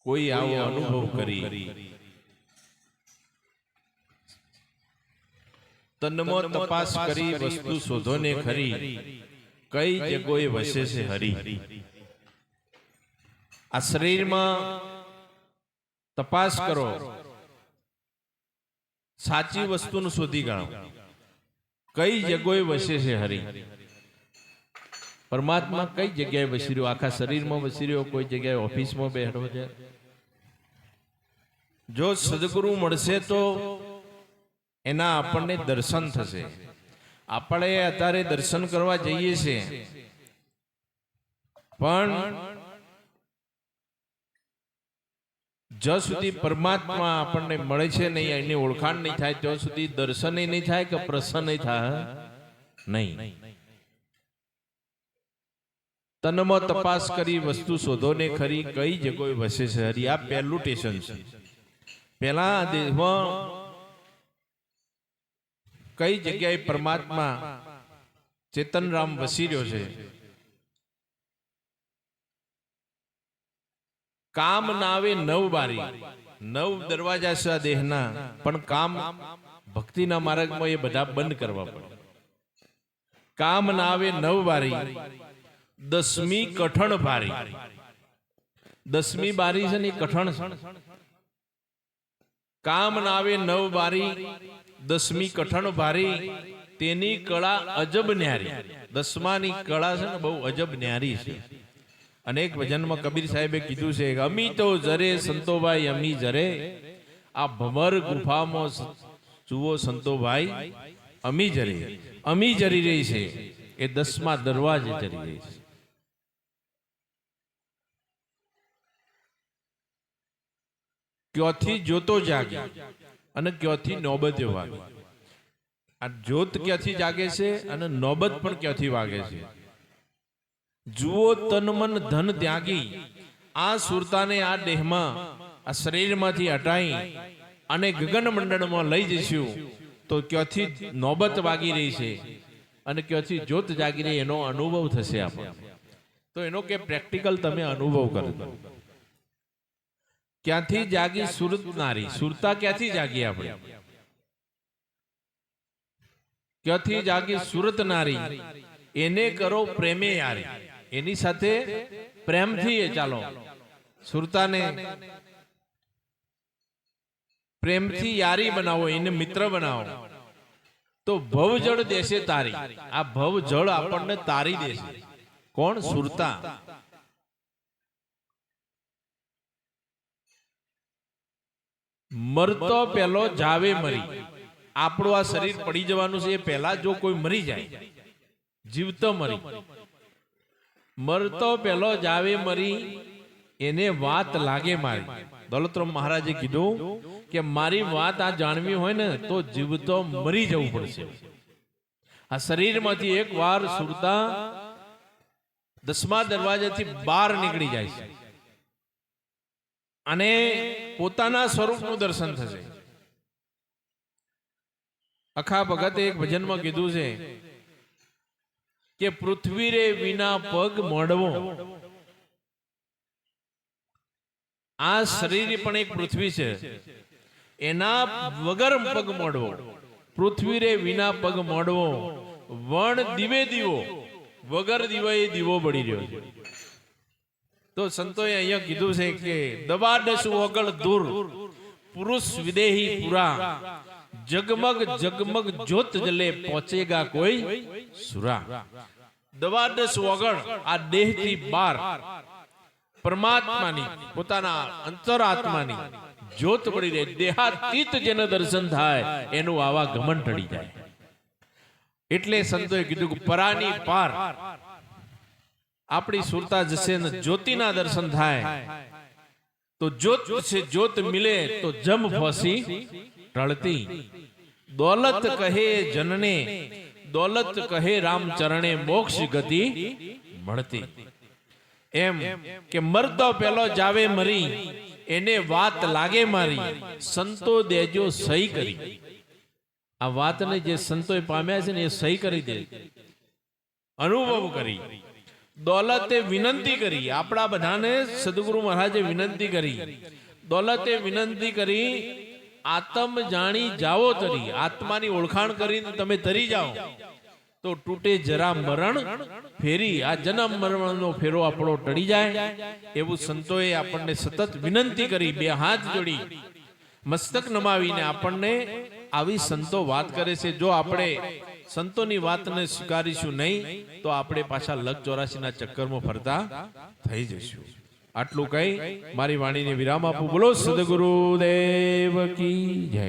કોઈ આવો અનુભવ કરી તન્મો તપાસ કરી વસ્તુ શોધો ને ખરી કઈ જગોએ વસે છે હરી। આ શરીરમાં તપાસ કરો, સાચી વસ્તુનું શોધી કાઢો કઈ જગ્યાએ વસે છે હરી। પરમાત્મા કઈ જગ્યાએ વસી રહ્યો? આખા શરીરમાં વસી રહ્યો? કોઈ જગ્યાએ ઓફિસમાં બેઠો છે? જો સદગુરુ મળશે તો એના આપણને દર્શન થશે। આપણે અત્યારે દર્શન કરવા જઈએ છીએ, પણ જ્યાં સુધી પરમાત્મા આપણને મળે છે નહીં, એની ઓળખાણ નહીં થાય ત્યાં સુધી દર્શન નહીં થાય કે પ્રસન્ન થાય નહીં। તનમાં તપાસ કરી વસ્તુ શોધો ને ખરી કઈ જગ્યાએ વસે છે હરી। આ પહેલું સ્ટેશન છે। પહેલા દેહમાં કઈ જગ્યાએ પરમાત્મા ચેતનરામ વસી રહ્યો છે? કામ નાવે નવ બારી, નવ દરવાજા છે આ દેહના, પણ કામ ભક્તિના માર્ગમાં એ બધા બંધ કરવા પડે। કામ નાવે નવ બારી, દસમી કઠણ ભારી। દસમી બારી છે ને કઠણ છે। કામ નાવે નવ બારી, દસમી કઠણ ભારી, તેની કળા અજબ ન્યારી। દસમાની કળા છે ને બહુ અજબ ન્યારી છે। અનેક ભજનમાં કબીર સાહેબે કીધું છે કે અમી તો જરે સંતોભાઈ અમી જરે, આ ભમર ગુફામાં જુઓ સંતોભાઈ અમી જરી, અમી જરી રહી છે એ દસમા દરવાજે જરી રહી છે। ક્યાંથી જોતો જાગે અને ક્યાંથી નોબત વાગે। આ જોત ક્યાંથી જાગે છે અને નોબત પણ ક્યાંથી વાગે છે? જુઓ તન મન ધન ત્યાગી, આ સુરતાને આ દેહમાં આ શરીરમાંથી હટાઈ અને ગગન મંડળમાં લઈ જઈશું તો ક્યાંથી નોબત વાગી રહી છે અને ક્યાંથી જોત જાગી રહી એનો અનુભવ થશે આપણને। તો એનો કે પ્રેક્ટિકલ તમે અનુભવ કરો। ક્યાંથી જાગી સુરત નારી? સુરતા ક્યાંથી જાગી આપણે? ક્યાંથી જાગી સુરત નારી? એને કરો પ્રેમે યારી, એની સાથે પ્રેમથી ચાલો। સુરતાને પ્રેમથી યારી બનાવો, એને મિત્ર બનાવો તો ભવજળ દેશે તારી। આ ભવજળ આપણને તારી દેશે। કોણ? સુરતા। મરતો પેલો જાવે મરી, આપણું આ શરીર પડી જવાનું છે એ પહેલા જો કોઈ મરી જાય, જીવતો મરી, મરતો પેલો જાવે મરી, એને વાત લાગે મારી। દોલતરામ મહારાજે કીધું કે મારી વાત આ જાણવી હોય ને તો જીવતો મરી જવું પડશે। આ શરીરમાંથી એક વાર સુરતા દસમા દરવાજાથી બહાર નીકળી જાય છે અને પોતાના સ્વરૂપનું દર્શન થશે। અખા ભગતે એક ભજનમાં કીધું છે કે પૃથ્વી રે વિના પગ મોડવો। આ શરીર પણ એક પૃથ્વી છે, એના વગર પગ મોડવો। પૃથ્વી રે વિના પગ મોડવો, વણ દીવે દીવો, વગર દીવાએ દીવો બળી રહ્યો છે। તો સંતોએ અહીંયા કીધું છે કે દબાડસ ઓગળ દૂર, પુરુષ વિદેહી પુરા, જગમગ જગમગ જોત જલે પહોંચેગા કોઈ સુરા। દબાડસ ઓગળ આ દેહથી બહાર પરમાત્માની પોતાના અંતરાત્માની જ્યોત પડી રહે, દેહાતીત જેને દર્શન થાય એનું આવા ગમન ટળી જાય। એટલે સંતોએ કીધું કે પરાની પાર આપણી સુરતા જશે ને જ્યોતિના દર્શન થાય તો જ્યોત છે જ્યોત મિલે તો જમ ફસી ટળતી। દોલત કહે જનને, દોલત કહે રામ ચરણે, મોક્ષ ગતિ મળતી। એમ કે મરતો પેલો જાવે મરી, એને વાત લાગે મારી, સંતો દેજો સહી કરી। આ વાતને જે સંતોએ પામ્યા છે ને એ સહી કરી દે, અનુભવ કરી। દોલતે વિનંતી કરી, આપણા બધાને સદગુરુ મહારાજે વિનંતી કરી, દોલતે વિનંતી કરી, આત્મ જાણી જાઓ તરી, આત્માની ઓળખાણ કરીને તમે તરી જાઓ તો તૂટે જરા મરણ ફેરી, આ જન્મ મરણનો ફેરો આપણો ટળી જાય. એવું સંતોએ આપણને સતત વિનંતી કરી, બે હાથ જોડી મસ્તક નમાવીને આપણને આવી સંતો વાત કરે છે. જો આપણે સંતોની વાતને સ્વીકારીશું નહીં તો આપણે પાછા લગ 84 ના ચક્કરમાં ફરતા થઈ જઈશું. આટલું કહી મારી વાણીને વિરામ આપું. બોલો સદગુરુદેવ કી જય.